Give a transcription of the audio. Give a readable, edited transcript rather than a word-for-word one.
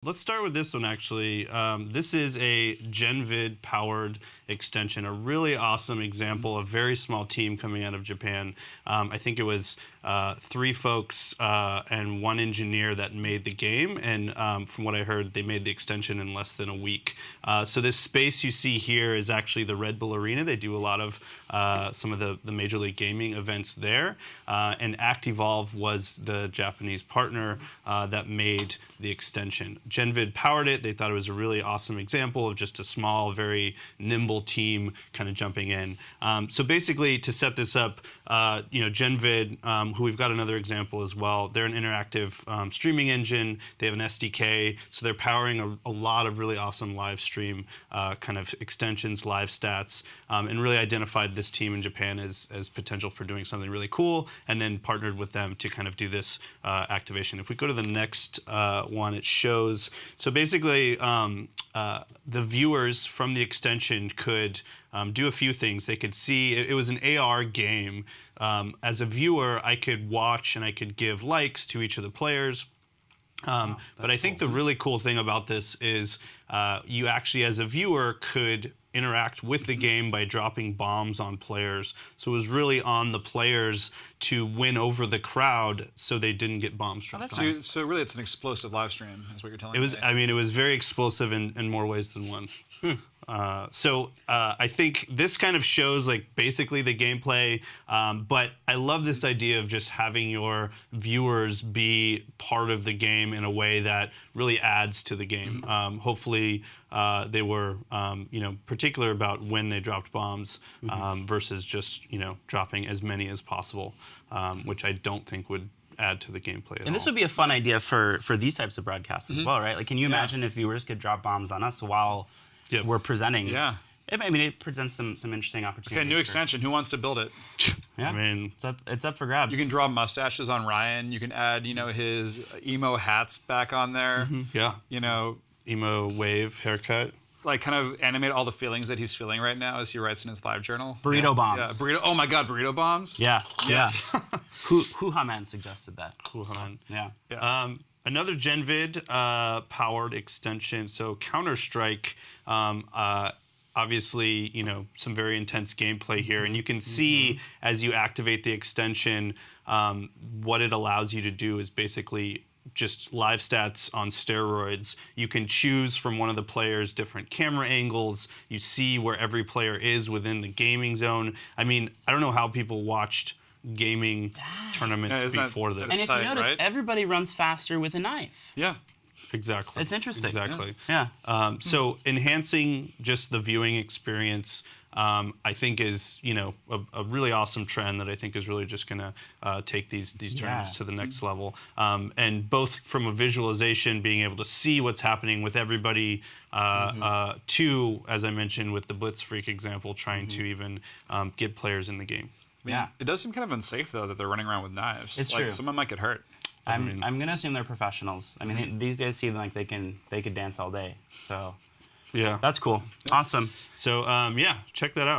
Let's start with this one, actually. This is a Genvid powered extension, a really awesome example, a very small team coming out of Japan. I think it was 3 folks and 1 engineer that made the game, and from what I heard, they made the extension in less than a week. So this space you see here is actually the Red Bull Arena. They do a lot of some of the Major League Gaming events there, and ActEvolve was the Japanese partner that made the extension. Genvid powered it. They thought it was a really awesome example of just a small, very nimble team kind of jumping in. So basically, to set this up, Genvid, who we've got another example as well, they're an interactive streaming engine. They have an SDK, so they're powering a lot of really awesome live stream kind of extensions, live stats, and really identified this team in Japan as potential for doing something really cool, and then partnered with them to kind of do this activation. If we go to the next one, it shows, so basically the viewers from the extension could do a few things. They could see, it was an AR game. As a viewer, I could watch and I could give likes to each of the players. But I think the really cool thing about this is you actually, as a viewer, could interact with the game by dropping bombs on players. So it was really on the players to win over the crowd so they didn't get bombs dropped on. So really it's an explosive live stream, is what you're telling me. It was, I mean, it was very explosive in more ways than one. I think this kind of shows like basically the gameplay, but I love this idea of just having your viewers be part of the game in a way that really adds to the game. Hopefully they were particular about when they dropped bombs versus just dropping as many as possible, which I don't think would add to the gameplay at all. And this would be a fun idea for these types of broadcasts as well, right? Like, can you imagine if viewers could drop bombs on us while we're presenting? Yeah. It presents some interesting opportunities. Okay, new extension. Who wants to build it? Yeah, I mean, it's up for grabs. You can draw mustaches on Ryan. You can add, his emo hats back on there. Yeah. Emo wave haircut. Like kind of animate all the feelings that he's feeling right now as he writes in his live journal. Burrito bombs. Yeah, burrito. Oh my God, burrito bombs. Yeah. Yes. Yeah. Huhaman suggested that. Huhan. Yeah. Another Genvid powered extension. So Counter-Strike, obviously, some very intense gameplay here, and you can see as you activate the extension, what it allows you to do is basically just live stats on steroids. You can choose from one of the players different camera angles. You see where every player is within the gaming zone. I mean, I don't know how people watched gaming tournaments before this. And if you notice, everybody runs faster with a knife. Yeah. Exactly. It's interesting. Exactly. Yeah. So enhancing just the viewing experience, I think is a really awesome trend that I think is really just going to take these tournaments to the next level. And both from a visualization, being able to see what's happening with everybody, to, as I mentioned with the Blitzfreak example, trying to even get players in the game. Yeah. It does seem kind of unsafe though that they're running around with knives. It's true. Someone might get hurt. I'm gonna assume they're professionals. I mean, these days seem like they could dance all day. So yeah, that's cool. Awesome. So check that out.